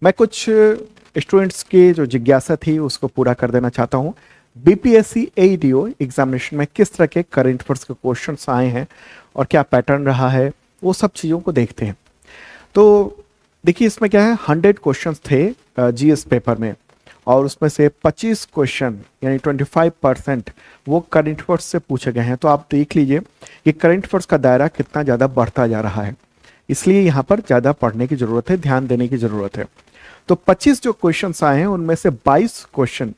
मैं कुछ स्टूडेंट्स की जो जिज्ञासा थी उसको पूरा कर देना चाहता हूँ। बीपीएससी एईडीओ एग्जामिनेशन में किस तरह के करंट अफेयर्स के क्वेश्चंस आए हैं और क्या पैटर्न रहा है, वो सब चीज़ों को देखते हैं। तो देखिए इसमें क्या है, 100 क्वेश्चंस थे जीएस पेपर में, और उसमें से 25 क्वेश्चन यानी 25% वो करंट अफेयर्स से पूछे गए हैं। तो आप देख लीजिए कि करंट अफेयर्स का दायरा कितना ज़्यादा बढ़ता जा रहा है, इसलिए यहाँ पर ज़्यादा पढ़ने की ज़रूरत है, ध्यान देने की ज़रूरत है। तो 25 जो क्वेश्चंस आए हैं उनमें से 22 क्वेश्चन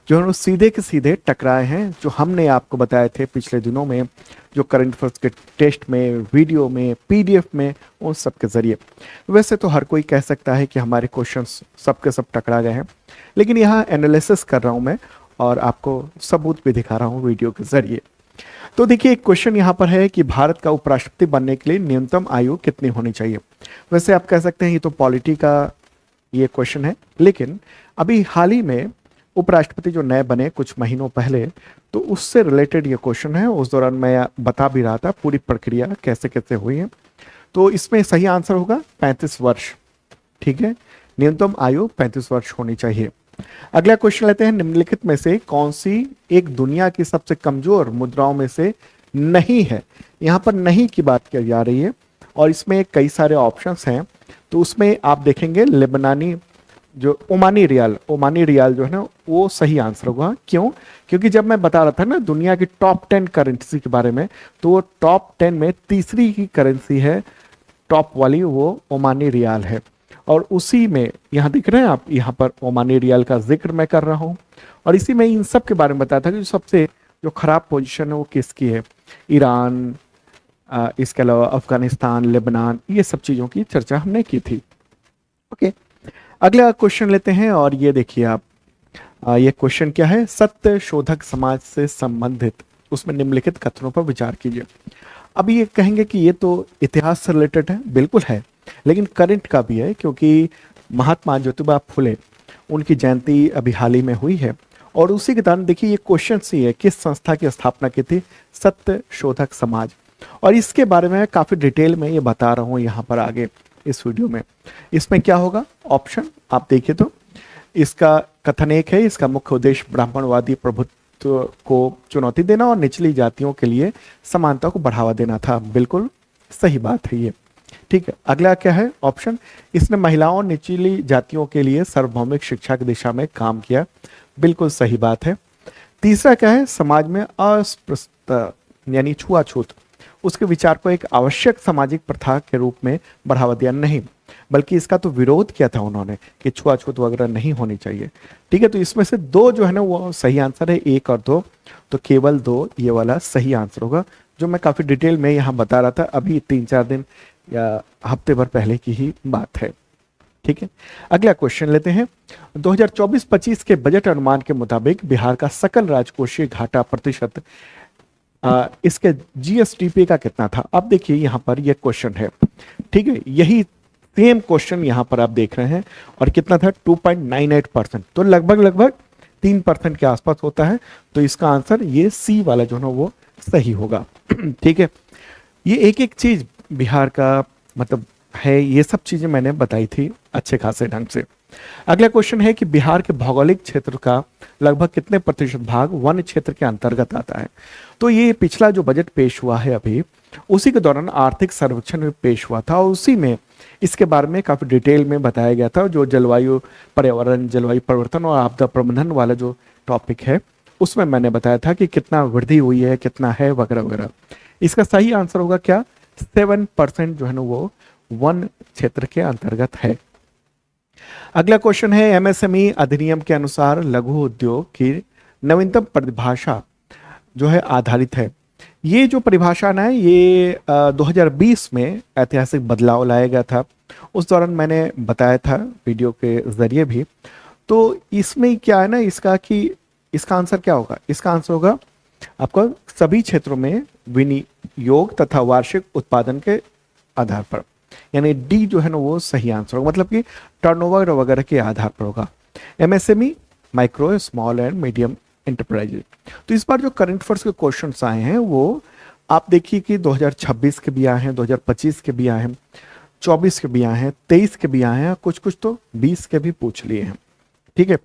जो है वो सीधे के सीधे टकराए हैं, जो हमने आपको बताए थे पिछले दिनों में, जो करंट अफेयर्स के टेस्ट में, वीडियो में, पीडीएफ में, उन सब के जरिए। वैसे तो हर कोई कह सकता है कि हमारे क्वेश्चंस सब के सब टकरा गए हैं, लेकिन यहाँ एनालिसिस कर रहा हूँ मैं और आपको सबूत भी दिखा रहा हूँ वीडियो के जरिए। तो देखिए एक क्वेश्चन यहाँ पर है कि भारत का उपराष्ट्रपति बनने के लिए न्यूनतम आयु कितनी होनी चाहिए। वैसे आप कह सकते हैं ये तो पॉलिटी का ये क्वेश्चन है, लेकिन अभी हाल ही में उपराष्ट्रपति जो नए बने कुछ महीनों पहले, तो उससे रिलेटेड ये क्वेश्चन है। उस दौरान मैं बता भी रहा था पूरी प्रक्रिया कैसे कैसे हुई है। तो इसमें सही आंसर होगा 35 वर्ष। ठीक है, न्यूनतम आयु 35 वर्ष होनी चाहिए। अगला क्वेश्चन लेते हैं, निम्नलिखित में से कौन सी एक दुनिया की सबसे कमजोर मुद्राओं में से नहीं है। यहाँ पर नहीं की बात की जा रही है और इसमें कई सारे ऑप्शंस हैं। तो उसमें आप देखेंगे लेबनानी जो ओमानी रियाल जो है ना, वो सही आंसर होगा। क्यों? क्योंकि जब मैं बता रहा था ना दुनिया की टॉप 10 करेंसी के बारे में, तो वो टॉप 10 में तीसरी की करेंसी है, टॉप वाली वो ओमानी रियाल है। और उसी में यहाँ दिख रहे हैं आप, यहाँ पर ओमानी रियाल का जिक्र मैं कर रहा हूँ, और इसी में इन सब के बारे में बताया था कि जो सबसे जो खराब पोजीशन है वो किसकी है। ईरान, इसके अलावा अफगानिस्तान, लेबनान, ये सब चीज़ों की चर्चा हमने की थी। ओके, अगला क्वेश्चन लेते हैं और ये देखिए आप, ये क्वेश्चन क्या है, सत्य शोधक समाज से संबंधित उसमें निम्नलिखित कथनों पर विचार कीजिए। अब ये कहेंगे कि ये तो इतिहास से रिलेटेड है, बिल्कुल है, लेकिन करंट का भी है, क्योंकि महात्मा ज्योतिबा फुले उनकी जयंती अभी हाल ही में हुई है। और उसी के दौरान देखिए ये क्वेश्चन ही है, किस संस्था की स्थापना की थी, सत्य शोधक समाज। और इसके बारे में काफी डिटेल में ये बता रहा हूँ यहाँ पर आगे इस वीडियो में। इसमें क्या होगा, ऑप्शन आप देखिए तो इसका कथन एक है, इसका मुख्य उद्देश्य ब्राह्मणवादी प्रभुत्व को चुनौती देना और निचली जातियों के लिए समानता को बढ़ावा देना था। बिल्कुल सही बात है ये। ठीक है, अगला क्या है ऑप्शन, इसने महिलाओं और निचली जातियों के लिए सार्वभौमिक शिक्षा की दिशा में काम किया। बिल्कुल सही बात है। तीसरा क्या है, समाज में अस्पृश्यता यानी छुआछूत, उसके विचार को एक आवश्यक सामाजिक प्रथा के रूप में बढ़ावा दिया नहीं, बल्कि इसका तो विरोध किया था उन्होंने कि छुआछूत वगैरह नहीं होनी चाहिए। ठीक है, तो इसमें से दो जो है ना वो सही आंसर है, 1 और 2, तो केवल 2 ये वाला सही आंसर होगा, जो मैं काफी डिटेल में यहाँ बता रहा था, अभी 3-4 दिन या हफ्ते भर पहले की ही बात है। ठीक है, अगला क्वेश्चन लेते हैं, 2024-25 के बजट अनुमान के मुताबिक बिहार का सकल राजकोषीय घाटा प्रतिशत इसके जीएसडीपी का कितना था। अब देखिए यहाँ पर यह क्वेश्चन है, ठीक है, यही सेम क्वेश्चन यहाँ पर आप देख रहे हैं, और कितना था 2.98%, तो लगभग 3% के आसपास होता है। तो इसका आंसर ये सी वाला जो है वो सही होगा। ठीक है, ये एक एक चीज बिहार का मतलब है, ये सब चीजें मैंने बताई थी अच्छे खासे ढंग से। अगला क्वेश्चन है कि बिहार के भौगोलिक क्षेत्र का लगभग कितने प्रतिशत भाग वन क्षेत्र के अंतर्गत आता है। तो ये पिछला जो बजट पेश हुआ है अभी, उसी के दौरान आर्थिक सर्वेक्षण में पेश हुआ था, और उसी में इसके बारे में काफी डिटेल में बताया गया था। जो जलवायु पर्यावरण, जलवायु परिवर्तन और आपदा प्रबंधन वाला जो टॉपिक है, उसमें मैंने बताया था कि कितना वृद्धि हुई है, कितना है, वगैरह वगैरह। इसका सही आंसर होगा क्या, 7% जो है ना वो वन क्षेत्र के अंतर्गत है। अगला क्वेश्चन है, एमएसएमई अधिनियम के अनुसार लघु उद्योग की नवीनतम परिभाषा जो है आधारित है। ये जो परिभाषा ना है ये 2020 में ऐतिहासिक बदलाव लाया गया था, उस दौरान मैंने बताया था वीडियो के जरिए भी। तो इसमें क्या है ना इसका कि इसका आंसर क्या होगा, इसका आंसर होगा आपका सभी क्षेत्रों में विनियोग तथा वार्षिक उत्पादन के आधार पर, यानी डी जो है ना वो सही आंसर होगा, मतलब कि टर्नओवर वगैरह के आधार पर होगा। MSME micro small and medium enterprises. तो इस बार जो करंट अफेयर्स के क्वेश्चंस आए हैं वो आप देखिए कि 2026 के भी आए हैं, 2025 के भी आए हैं। 24 के भी आए हैं, 23 के भी आए हैं, कुछ कुछ तो 20 के भी पूछ लिए हैं। ठीक है,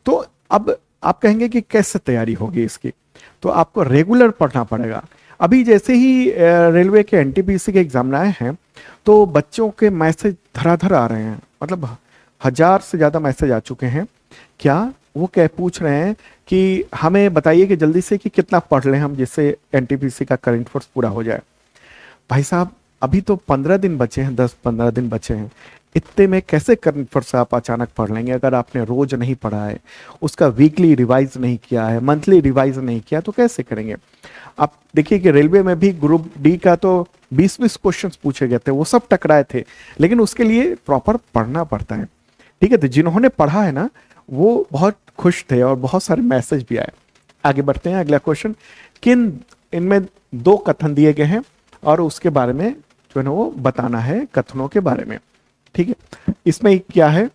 तो अब आप कहेंगे कि कैसे तैयारी होगी इसकी, तो आपको रेगुलर पढ़ना पड़ेगा। अभी जैसे ही रेलवे के एनटीपीसी के एग्जाम आए हैं तो बच्चों के मैसेज धराधर आ रहे हैं, मतलब 1000 से ज़्यादा मैसेज आ चुके हैं। क्या वो क्या पूछ रहे हैं कि हमें बताइए कि जल्दी से कि कितना पढ़ लें हम जिससे एनटीपीसी का करंट अफेयर्स पूरा हो जाए। भाई साहब अभी तो 15 दिन बचे हैं, 10-15 दिन बचे हैं, इतने में कैसे करंट अफेयर्स आप अचानक पढ़ लेंगे? अगर आपने रोज नहीं पढ़ा है, उसका वीकली रिवाइज नहीं किया है, मंथली रिवाइज नहीं किया, तो कैसे करेंगे? आप देखिए कि रेलवे में भी ग्रुप डी का तो 20-20 क्वेश्चंस पूछे गए थे, वो सब टकराए थे, लेकिन उसके लिए प्रॉपर पढ़ना पड़ता है। ठीक है, तो जिन्होंने पढ़ा है ना वो बहुत खुश थे और बहुत सारे मैसेज भी आए। आगे बढ़ते हैं, अगला क्वेश्चन, किन इनमें 2 कथन दिए गए हैं और उसके बारे में जो है ना वो बताना है, कथनों के बारे में। ठीक है, इसमें क्या है,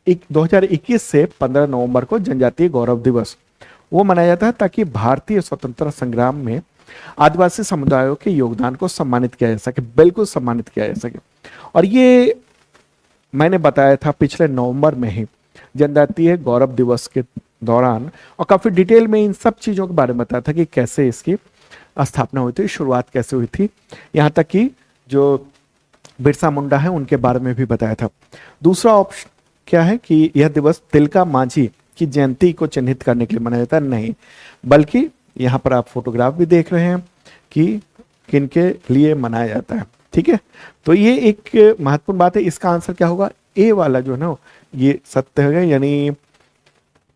2021 से 15 नवंबर को जनजातीय गौरव दिवस वो मनाया जाता है ताकि भारतीय स्वतंत्रता संग्राम में आदिवासी समुदायों के योगदान को सम्मानित किया जा सके, बिल्कुल सम्मानित किया जा सके। और ये मैंने बताया था पिछले नवंबर में ही जनजातीय गौरव दिवस के दौरान, और काफी डिटेल में इन सब चीजों के बारे में बताया था कि कैसे इसकी स्थापना हुई थी, शुरुआत कैसे हुई थी, यहाँ तक कि जो बिरसा मुंडा है उनके बारे में भी बताया था। दूसरा ऑप्शन क्या है कि यह दिवस तिलका मांझी की जयंती को चिन्हित करने के लिए मनाया जाता है, नहीं, बल्कि यहाँ पर आप फोटोग्राफ भी देख रहे हैं कि किनके लिए मनाया जाता है। ठीक है, तो ये एक महत्वपूर्ण बात है। इसका आंसर क्या होगा? ए वाला जो है ना ये सत्य है, यानी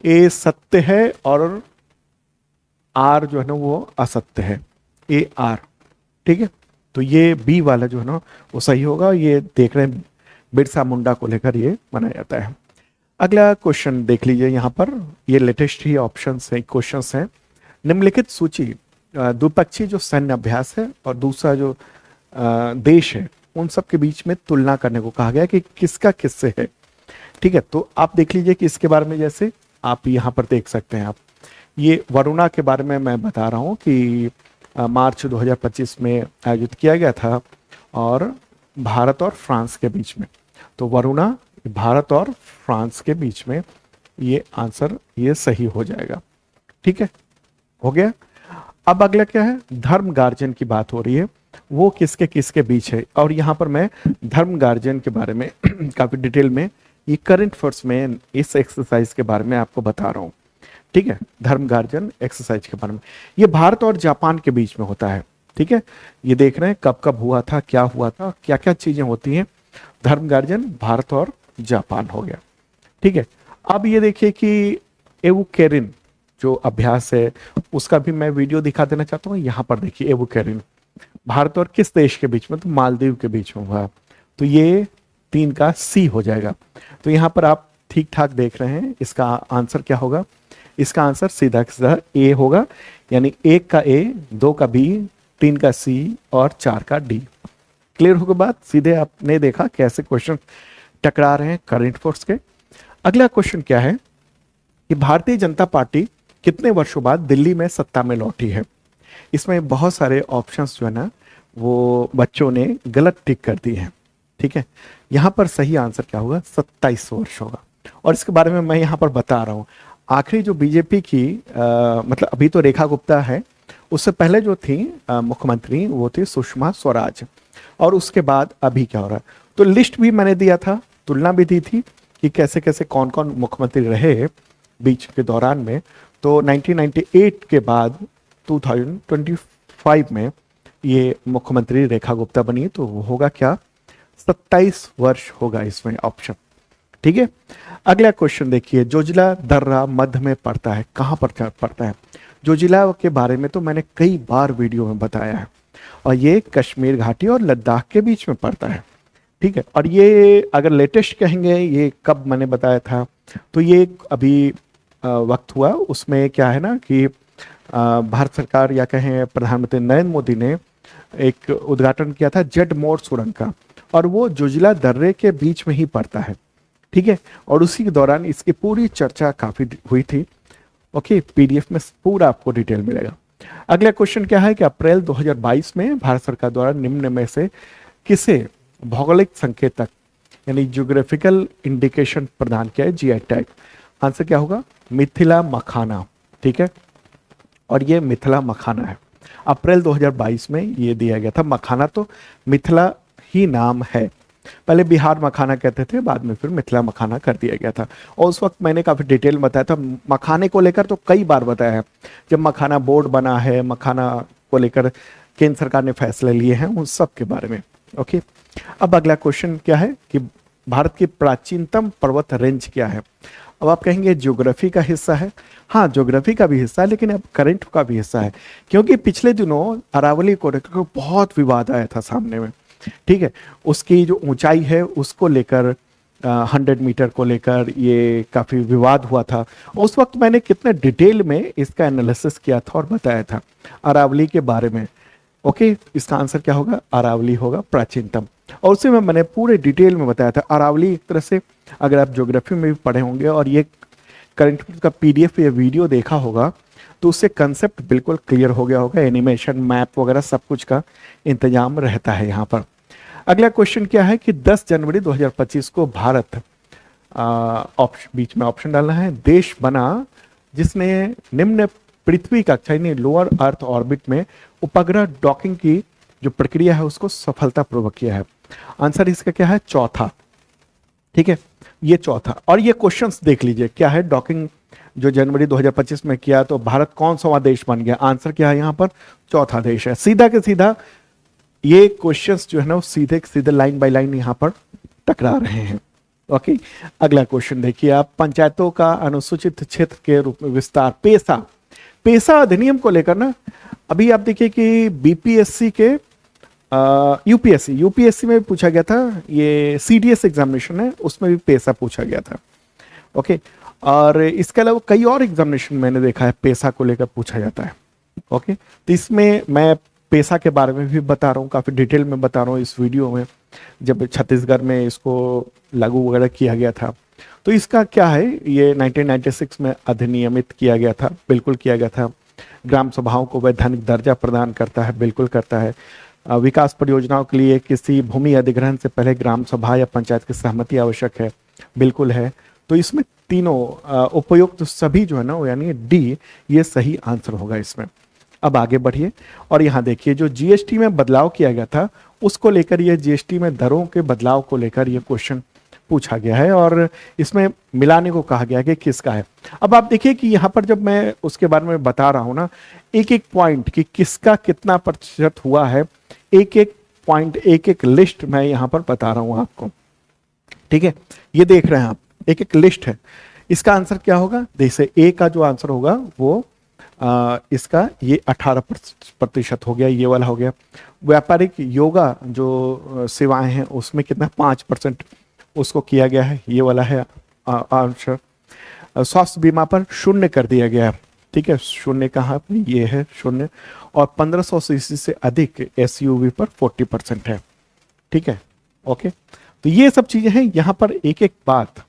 ए सत्य है और आर जो है ना वो असत्य है, ए आर। ठीक है, तो ये बी वाला जो है ना वो सही होगा। ये देख रहे हैं बिरसा मुंडा को लेकर ये मनाया जाता है। अगला क्वेश्चन देख लीजिए, यहाँ पर ये लेटेस्ट ही ऑप्शंस है, क्वेश्चंस हैं। निम्नलिखित सूची द्विपक्षीय जो सैन्य अभ्यास है और दूसरा जो देश है उन सब के बीच में तुलना करने को कहा गया कि किसका किससे है। ठीक है, तो आप देख लीजिए कि इसके बारे में, जैसे आप यहाँ पर देख सकते हैं, आप ये वरुणा के बारे में मैं बता रहा हूँ कि मार्च 2025 में आयोजित किया गया था और भारत और फ्रांस के बीच में। तो वरुणा भारत और फ्रांस के बीच में, ये आंसर ये सही हो जाएगा। ठीक है, हो गया। अब अगला क्या है, धर्म गार्जियन की बात हो रही है, वो किसके किसके बीच है, और यहाँ पर मैं धर्म गार्जियन के बारे में काफी डिटेल में ये करंट अफेयर्स में इस एक्सरसाइज के बारे में आपको बता रहा हूँ। ठीक है, धर्म गार्जियन एक्सरसाइज के बारे में, ये भारत और जापान के बीच में होता है। ठीक है, ये देख रहे हैं कब कब हुआ था, क्या हुआ था, क्या क्या चीजें होती हैं। धर्म गार्जियन भारत और जापान हो गया। ठीक है, अब ये देखिए कि एवुकेरिन जो अभ्यास है उसका भी मैं वीडियो दिखा देना चाहता हूँ। यहाँ पर देखिए एवुकेरिन भारत और किस देश के बीच में, तो मालदीव के बीच में हुआ। तो ये 3 का सी हो जाएगा। तो यहाँ पर आप ठीक ठाक देख रहे हैं, इसका आंसर क्या होगा? इसका आंसर सीधा सीधा ए होगा, यानी 1 का ए, 2 का बी, 3 का सी और 4 का डी। क्लियर होगा बात? सीधे आपने देखा कैसे क्वेश्चन टकरा रहे हैं करंट अफेयर्स के। अगला क्वेश्चन क्या है कि भारतीय जनता पार्टी कितने वर्षों बाद दिल्ली में सत्ता में लौटी है? इसमें बहुत सारे ऑप्शंस जो है ना वो बच्चों ने गलत टिक कर दिए हैं। ठीक है, यहाँ पर सही आंसर क्या होगा? 27 वर्ष होगा। और इसके बारे में मैं यहाँ पर बता रहा हूँ। आखिरी जो बीजेपी की मतलब अभी तो रेखा गुप्ता है, उससे पहले जो थी मुख्यमंत्री वो थी सुषमा स्वराज, और उसके बाद अभी क्या हो रहा है। तो लिस्ट भी मैंने दिया था, तुलना भी दी थी कि कैसे कैसे कौन कौन मुख्यमंत्री रहे बीच के दौरान में। तो 1998 के बाद 2025 में ये मुख्यमंत्री रेखा गुप्ता बनी, तो वो होगा क्या? 27 वर्ष होगा इसमें ऑप्शन। ठीक है, अगला क्वेश्चन देखिए, जोजिला दर्रा मध्य में पड़ता है, कहाँ पर पड़ता है? जोजिला के बारे में तो मैंने कई बार वीडियो में बताया है, और ये कश्मीर घाटी और लद्दाख के बीच में पड़ता है। ठीक है, और ये अगर लेटेस्ट कहेंगे ये कब मैंने बताया था, तो ये अभी वक्त हुआ, उसमें क्या है ना कि भारत सरकार या कहें प्रधानमंत्री नरेंद्र मोदी ने एक उद्घाटन किया था जेड मोड़ सुरंग का, और वो जोजिला दर्रे के बीच में ही पड़ता है। ठीक है, और उसी के दौरान इसकी पूरी चर्चा काफी हुई थी। ओके, पीडीएफ में पूरा आपको डिटेल मिलेगा। अगला क्वेश्चन क्या है कि अप्रैल 2022 में भारत सरकार द्वारा निम्न में से किसे भौगोलिक संकेतक यानी ज्योग्राफिकल इंडिकेशन प्रदान किया है, जीआई टैग। आंसर क्या होगा? मिथिला मखाना। ठीक है, और ये मिथिला मखाना है। अप्रैल 2022 में ये दिया गया था। मखाना तो मिथिला ही नाम है, पहले बिहार मखाना कहते थे, बाद में फिर मिथिला मखाना कर दिया गया था। और उस वक्त मैंने काफ़ी डिटेल में बताया था मखाने को लेकर, तो कई बार बताया है। जब मखाना बोर्ड बना है, मखाना को लेकर केंद्र सरकार ने फैसले लिए हैं, उन सब के बारे में। ओके, अब अगला क्वेश्चन क्या है कि भारत की प्राचीनतम पर्वत रेंज क्या है? अब आप कहेंगे ज्योग्राफी का हिस्सा है। हाँ, ज्योग्राफी का भी हिस्सा है, लेकिन अब करंट का भी हिस्सा है, क्योंकि पिछले दिनों अरावली को लेकर बहुत विवाद आया था सामने में। ठीक है, उसकी जो ऊंचाई है उसको लेकर 100 मीटर को लेकर ये काफ़ी विवाद हुआ था। उस वक्त मैंने कितने डिटेल में इसका एनालिसिस किया था और बताया था अरावली के बारे में। ओके, इसका आंसर क्या होगा? अरावली होगा प्राचीनतम। और उसी में मैंने पूरे डिटेल में बताया था। अरावली एक तरह से, अगर आप ज्योग्राफी में भी पढ़े होंगे और ये करंट का पीडीएफ या वीडियो देखा होगा, तो उससे कंसेप्ट बिल्कुल क्लियर हो गया होगा। एनिमेशन, मैप वगैरह सब कुछ का इंतजाम रहता है यहाँ पर। अगला क्वेश्चन क्या है कि 10 जनवरी 2025 को भारत, बीच में ऑप्शन डालना है, देश बना जिसने निम्न पृथ्वी कक्षा यानी लोअर अर्थ ऑर्बिट में उपग्रह डॉकिंग की जो प्रक्रिया है उसको सफलतापूर्वक किया है। आंसर इसका क्या है? चौथा। ठीक है, ये चौथा। और ये क्वेश्चंस देख लीजिए, क्या है डॉकिंग जो जनवरी 2025 में किया, तो भारत कौन सा देश बन गया? आंसर क्या है यहाँ पर? चौथा देश है। सीधा के सीधा ये क्वेश्चंस जो है ना वो सीधे सीधे लाइन बाय लाइन यहाँ पर टकरा रहे हैं। ओके, अगला क्वेश्चन देखिए आप, पंचायतों का अनुसूचित क्षेत्र के रूप में विस्तार, पेशा अधिनियम को लेकर ना, अभी आप देखिए कि बीपीएससी के यूपीएससी में भी पूछा गया था, ये सीडीएस एग्जामिनेशन है उसमें भी पेशा पूछा गया था। ओके, और इसके अलावा कई और एग्जामिनेशन मैंने देखा है पेशा को लेकर पूछा जाता है। ओके, तो इसमें मैं पेशा के बारे में भी बता रहा हूँ, काफ़ी डिटेल में बता रहा हूँ इस वीडियो में। जब छत्तीसगढ़ में इसको लागू वगैरह किया गया था, तो इसका क्या है, ये 1996 में अधिनियमित किया गया था, बिल्कुल किया गया था। ग्राम सभाओं को वैधानिक दर्जा प्रदान करता है, बिल्कुल करता है। विकास परियोजनाओं के लिए किसी भूमि अधिग्रहण से पहले ग्राम सभा या पंचायत की सहमति आवश्यक है, बिल्कुल है। तो इसमें तीनों उपयुक्त सभी जो है ना, यानी डी, ये सही आंसर होगा इसमें। अब आगे बढ़िए और यहाँ देखिए जो जीएसटी में बदलाव किया गया था उसको लेकर, ये जीएसटी में दरों के बदलाव को लेकर ये क्वेश्चन पूछा गया है और इसमें मिलाने को कहा गया कि किसका है। अब आप देखिए कि यहाँ पर जब मैं उसके बारे में बता रहा हूँ ना, एक एक पॉइंट कि किसका कितना प्रतिशत हुआ है, एक एक पॉइंट, एक एक लिस्ट मैं यहाँ पर बता रहा हूँ आपको। ठीक है, ये देख रहे हैं आप, एक एक लिस्ट है। इसका आंसर क्या होगा? जैसे ए का जो आंसर होगा वो इसका ये 18% हो गया, ये वाला हो गया। व्यापारिक योगा जो सेवाएं हैं उसमें कितना 5% उसको किया गया है, ये वाला है आंसर। स्वास्थ्य बीमा पर 0 कर दिया गया है। ठीक है, 0 कहाँ पे? ये है 0। और 1500 सीसी से अधिक एसयूवी पर 40% है। ठीक है, ओके, तो ये सब चीजें हैं। यहाँ पर एक एक बात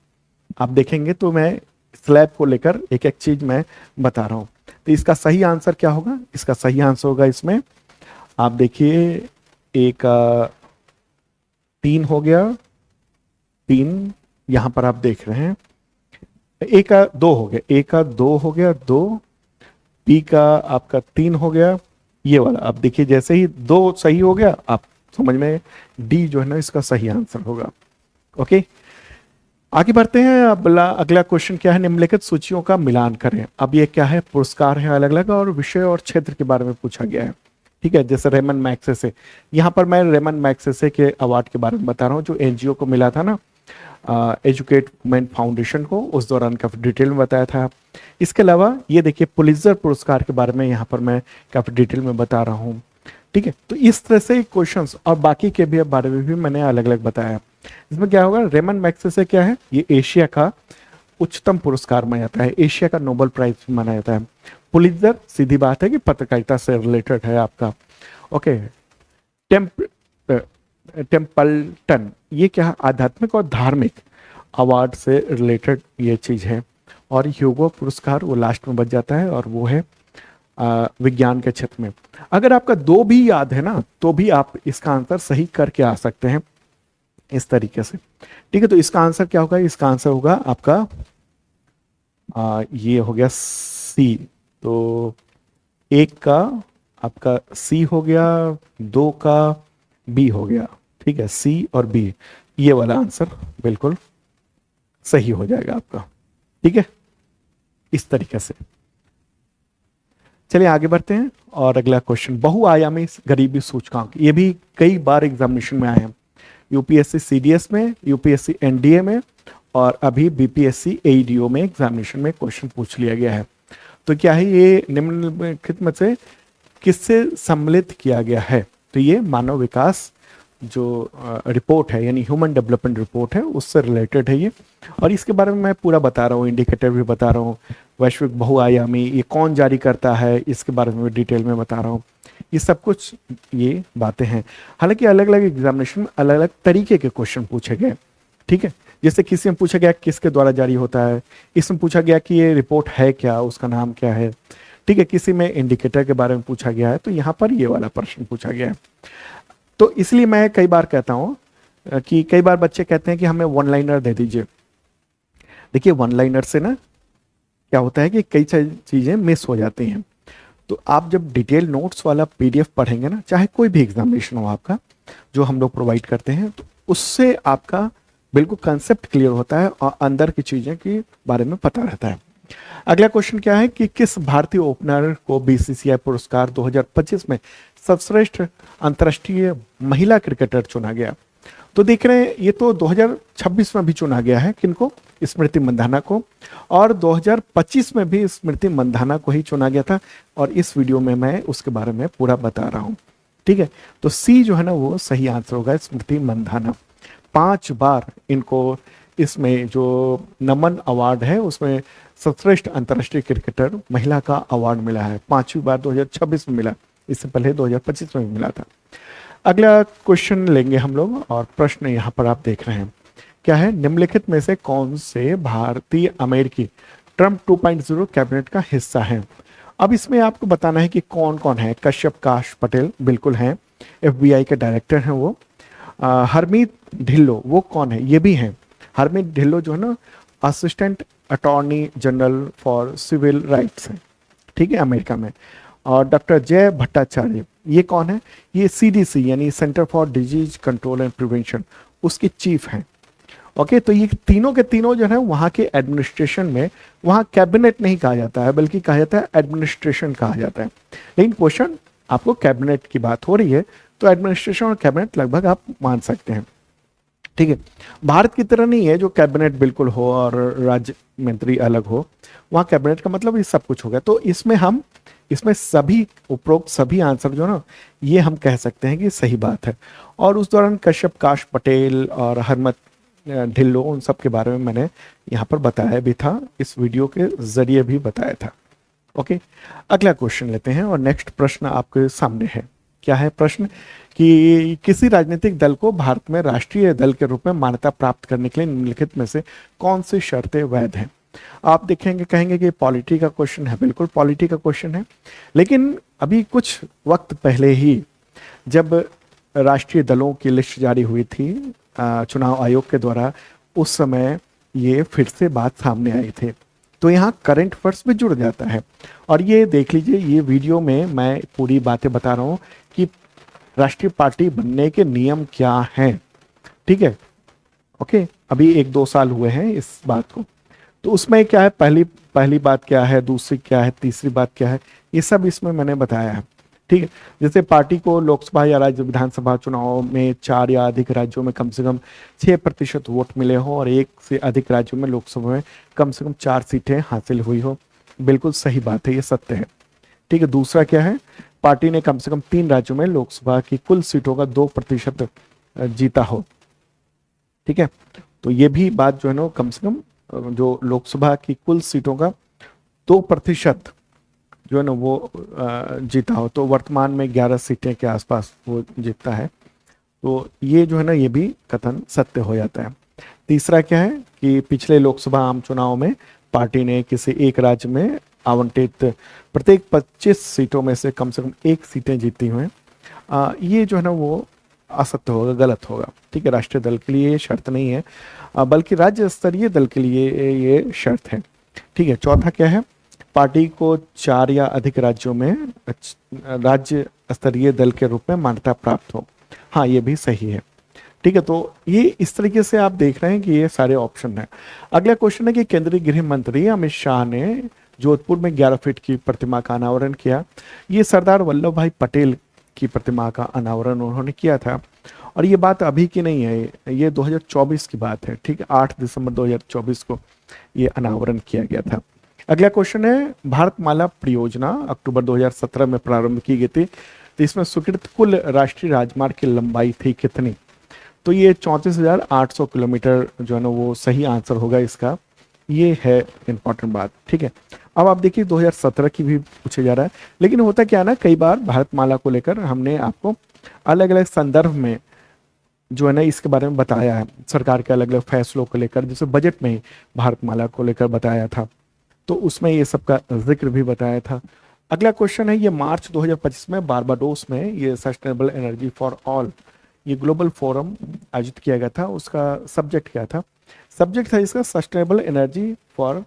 आप देखेंगे तो मैं स्लैब को लेकर एक एक चीज मैं बता रहा हूँ। तो इसका सही आंसर क्या होगा? इसका सही आंसर होगा इसमें, आप देखिए, एक 3 हो गया, 3 यहां पर आप देख रहे हैं, ए का 2 हो गया, ए का 2 हो गया, 2, बी का आपका 3 हो गया, ये वाला आप देखिए, जैसे ही 2 सही हो गया आप समझ में, डी जो है ना इसका सही आंसर होगा। ओके, आगे बढ़ते हैं। अब अगला क्वेश्चन क्या है? निम्नलिखित सूचियों का मिलान करें। अब ये क्या है? पुरस्कार है अलग अलग और विषय और क्षेत्र के बारे में पूछा गया है। ठीक है, जैसे रेमन मैग्सेसे, यहाँ पर मैं रेमन मैग्सेसे के अवार्ड के बारे में बता रहा हूँ जो एनजीओ को मिला था ना, एजुकेटमेंट फाउंडेशन को, उस दौरान काफी डिटेल में बताया था। इसके अलावा ये देखिए पुलित्जर पुरस्कार के बारे में यहाँ पर मैं काफी डिटेल में बता रहा हूँ। ठीक है, तो इस तरह से क्वेश्चंस और बाकी के भी बारे में भी मैंने अलग अलग बताया। इसमें क्या होगा? रेमन मैग्सेसे क्या है? ये एशिया का उच्चतम पुरस्कार माना जाता है, एशिया का नोबेल प्राइज माना जाता है। पुलित्जर सीधी बात है कि पत्रकारिता से रिलेटेड है आपका। ओके, टेम्पल्टन, ये क्या है? आध्यात्मिक और धार्मिक अवार्ड से रिलेटेड ये चीज है। और ह्यूगो पुरस्कार वो लास्ट में बच जाता है और वो है विज्ञान के क्षेत्र में। अगर आपका 2 भी याद है ना, तो भी आप इसका आंसर सही करके आ सकते हैं। इस तरीके से। ठीक है, तो इसका आंसर क्या होगा? इसका आंसर होगा आपका ये हो गया सी। तो एक का आपका सी हो गया, दो का बी हो गया। ठीक है, सी और बी, ये वाला आंसर बिल्कुल सही हो जाएगा आपका। ठीक है, इस तरीके से। चलिए आगे बढ़ते हैं और अगला क्वेश्चन, बहुआयामी गरीबी सूचकांक, ये भी कई बार एग्जामिनेशन में आए हैं, यूपीएससी सीडीएस में, यूपीएससी एनडीए में, और अभी बीपीएससी एईडीओ में एग्जामिनेशन में क्वेश्चन पूछ लिया गया है। तो क्या है ये? निम्नलिखित में से किससे सम्मिलित किया गया है? तो ये मानव विकास जो रिपोर्ट है, यानी ह्यूमन डेवलपमेंट रिपोर्ट है, उससे रिलेटेड है ये। और इसके बारे में मैं पूरा बता रहा हूँ, इंडिकेटर भी बता रहा हूँ, वैश्विक बहुआयामी ये कौन जारी करता है, इसके बारे में डिटेल में बता रहा हूँ। ये सब कुछ ये बातें हैं। हालांकि अलग अलग एग्जामिनेशन में अलग अलग तरीके के क्वेश्चन पूछे गए। ठीक है, जैसे किसी में पूछा गया किसके द्वारा जारी होता है, इसमें पूछा गया कि ये रिपोर्ट है क्या, उसका नाम क्या है। ठीक है, किसी में इंडिकेटर के बारे में पूछा गया है, तो यहाँ पर ये वाला प्रश्न पूछा गया है। तो इसलिए मैं कई बार कहता हूं कि कई बार बच्चे कहते हैं कि हमें वन लाइनर दे दीजिए। देखिए, वन लाइनर से ना क्या होता है कि कई चीजें मिस हो जाती हैं। तो आप जब डिटेल नोट्स वाला पीडीएफ पढ़ेंगे ना, चाहे कोई भी एग्जामिनेशन हो आपका, जो हम लोग प्रोवाइड करते हैं, तो उससे आपका बिल्कुल कंसेप्ट क्लियर होता है और अंदर की चीजें के बारे में पता रहता है। अगला क्वेश्चन क्या है कि किस भारतीय ओपनर को बीसीसीआई पुरस्कार 2025 में सर्वश्रेष्ठ अंतर्राष्ट्रीय महिला क्रिकेटर चुना गया? तो देख रहे हैं, ये तो 2026 में भी चुना गया है, किनको? स्मृति मंधाना को, और 2025 में भी स्मृति मंधाना को ही चुना गया था, और इस वीडियो में मैं उसके बारे में पूरा बता रहा हूं। ठीक है, तो सी जो है ना वो सही आंसर होगा, स्मृति मंधाना। 5 बार इनको इसमें जो नमन अवार्ड है उसमें सर्वश्रेष्ठ अंतर्राष्ट्रीय क्रिकेटर महिला का अवार्ड मिला है, 5वीं बार 2026 में मिला, इससे पहले 2025 में भी मिला था। अगला क्वेश्चन लेंगे हम लोग, और प्रश्न यहाँ पर आप देख रहे हैं क्या है, निम्नलिखित में से कौन से भारतीय अमेरिकी ट्रंप 2.0 कैबिनेट का हिस्सा है? अब इसमें आपको बताना है कि कौन कौन है। कश्यप काश पटेल बिल्कुल हैं, एफबीआई के डायरेक्टर हैं वो। हरमीत ढिल्लो वो कौन है? ये भी हैं। हरमीत ढिल्लो जो है ना assistant attorney general for civil rights है, ठीक है, अमेरिका में। और डॉक्टर जय भट्टाचार्य ये कौन है? ये सीडीसी यानी centre for disease control and prevention, उसके चीफ हैं। ओके, तो ये तीनों के तीनों जो है वहाँ के एडमिनिस्ट्रेशन में, वहाँ कैबिनेट नहीं कहा जाता है बल्कि कहा जाता है एडमिनिस्ट्रेशन कहा जाता है। लेकिन क्वेश्चन आपको कैबिनेट की बात हो रही है, तो एडमिनिस्ट्रेशन और कैबिनेट लगभग आप मान सकते हैं। ठीक है, भारत की तरह नहीं है जो कैबिनेट बिल्कुल हो और राज्य मंत्री अलग हो। वहाँ कैबिनेट का मतलब ये सब कुछ हो गया। तो इसमें सभी उपरोक्त सभी आंसर जो ना ये हम कह सकते हैं कि सही बात है। और उस दौरान कश्यप काश पटेल और हरमत ढिल्लो उन सब के बारे में मैंने यहाँ पर बताया भी था, इस वीडियो के जरिए भी बताया था। ओके, अगला क्वेश्चन लेते हैं और नेक्स्ट प्रश्न आपके सामने है। क्या है प्रश्न कि किसी राजनीतिक दल को भारत में राष्ट्रीय दल के रूप में मान्यता प्राप्त करने के लिए निम्नलिखित में से कौन सी शर्तें वैध हैं? आप देखेंगे कहेंगे कि पॉलिटी का क्वेश्चन है, बिल्कुल पॉलिटी का क्वेश्चन है। लेकिन अभी कुछ वक्त पहले ही जब राष्ट्रीय दलों की लिस्ट जारी हुई थी चुनाव आयोग के द्वारा, उस समय ये फिर से बात सामने आई थी। तो यहाँ करंट अफेयर्स भी जुड़ जाता है। और ये देख लीजिए, ये वीडियो में मैं पूरी बातें बता रहा हूँ कि राष्ट्रीय पार्टी बनने के नियम क्या हैं। ठीक है, ओके, अभी 1-2 साल हुए हैं इस बात को। तो उसमें क्या है, पहली बात क्या है, दूसरी क्या है, तीसरी बात क्या है, ये सब इसमें मैंने बताया है। ठीक है, जैसे पार्टी को लोकसभा या राज्य विधानसभा चुनाव में 4 या अधिक राज्यों में कम से कम 6% वोट मिले हो और 1 से अधिक राज्यों में लोकसभा में कम से कम 4 सीटें हासिल हुई हो। बिल्कुल सही बात है, ये सत्य है। ठीक है, दूसरा क्या है, पार्टी ने कम से कम 3 राज्यों में लोकसभा की कुल सीटों का 2% जीता हो। ठीक है, तो ये भी बात जो है ना, कम से कम जो लोकसभा की कुल सीटों का 2% जो है ना वो जीता हो। तो वर्तमान में 11 सीटें के आसपास वो जीतता है। तो ये जो है ना, ये भी कथन सत्य हो जाता है। तीसरा क्या है कि पिछले लोकसभा आम चुनाव में पार्टी ने किसी एक राज्य में आवंटित प्रत्येक 25 सीटों में से कम 1 सीटें जीती हुई हैं। ये जो है ना वो असत्य होगा, गलत होगा। ठीक है, राष्ट्रीय दल के लिए ये शर्त नहीं है, बल्कि राज्य स्तरीय दल के लिए ये शर्त है। ठीक है, चौथा क्या है, पार्टी को 4 या अधिक राज्यों में राज्य स्तरीय दल के रूप में मान्यता प्राप्त हो। हाँ, ये भी सही है। ठीक है, तो ये इस तरीके से आप देख रहे हैं कि ये सारे ऑप्शन हैं। अगला क्वेश्चन है कि केंद्रीय गृह मंत्री अमित शाह ने जोधपुर में 11 फीट की प्रतिमा का अनावरण किया। ये सरदार वल्लभ भाई पटेल की प्रतिमा का अनावरण उन्होंने किया था, और ये बात अभी की नहीं है, ये 2024 की बात है। ठीक है, 8 दिसंबर 2024 को ये अनावरण किया गया था। अगला क्वेश्चन है, भारतमाला परियोजना अक्टूबर 2017 में प्रारंभ की गई थी, तो इसमें स्वीकृत कुल राष्ट्रीय राजमार्ग की लंबाई थी कितनी? तो ये 34,800 किलोमीटर जो है ना, वो सही आंसर होगा इसका। ये है इंपॉर्टेंट बात। ठीक है, अब आप देखिए 2017 की भी पूछा जा रहा है, लेकिन होता क्या है ना, कई बार भारतमाला को लेकर हमने आपको अलग अलग संदर्भ में जो है ना इसके बारे में बताया है, सरकार के अलग अलग फैसलों को लेकर, जैसे बजट में ही भारतमाला को लेकर बताया था, तो उसमें ये सब का जिक्र भी बताया था। अगला क्वेश्चन है, ये मार्च 2025 में बारबाडोस में ये सस्टेनेबल एनर्जी फॉर ऑल ये ग्लोबल फोरम आयोजित किया गया था, उसका सब्जेक्ट क्या था? सब्जेक्ट था इसका sustainable energy for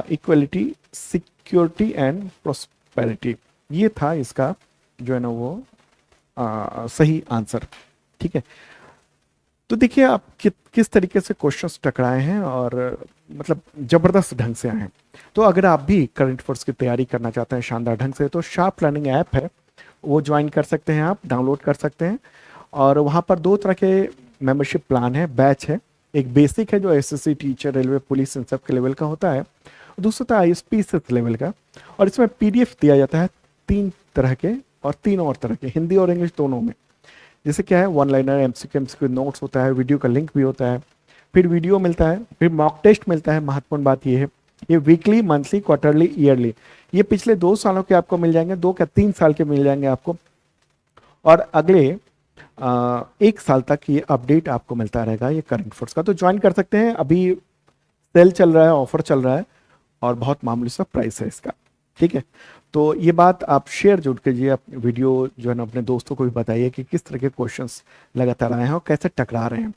equality, security and prosperity. ये था इसका जो है ना वो सही आंसर। ठीक है, तो देखिए आप किस तरीके से क्वेश्चंस टकराए हैं और मतलब जबरदस्त ढंग से आए हैं। तो अगर आप भी करंट अफेयर्स की तैयारी करना चाहते हैं शानदार ढंग से, तो शार्प लर्निंग ऐप है, वो ज्वाइन कर सकते हैं, आप डाउनलोड कर सकते हैं। और वहाँ पर 2 तरह के मेंबरशिप प्लान है, बैच है। एक बेसिक है जो एसएससी, टीचर, रेलवे, पुलिस, इन सब के लेवल का होता है। दूसरा था आईएसपी लेवल का, और इसमें पीडीएफ दिया जाता है 3 तरह के और 3 और तरह के, हिंदी और इंग्लिश दोनों में। जैसे क्या है, वन लाइनर, एमसीक्यू नोट्स होता है, वीडियो का लिंक भी होता है, फिर वीडियो मिलता है, फिर मॉक टेस्ट मिलता है। महत्वपूर्ण बात ये है, ये वीकली, मंथली, क्वार्टरली, ईयरली, ये पिछले 2 सालों के आपको मिल जाएंगे, 2 या 3 साल के मिल जाएंगे आपको, और अगले 1 साल तक ये अपडेट आपको मिलता रहेगा ये करंट अफेयर्स का। तो ज्वाइन कर सकते हैं, अभी सेल चल रहा है, ऑफर चल रहा है, और बहुत मामूली सा प्राइस है इसका। ठीक है, तो ये बात आप शेयर जरूर कीजिए, आप वीडियो जो है ना अपने दोस्तों को भी बताइए कि किस तरह के क्वेश्चंस लगातार आए हैं और कैसे टकरा रहे हैं।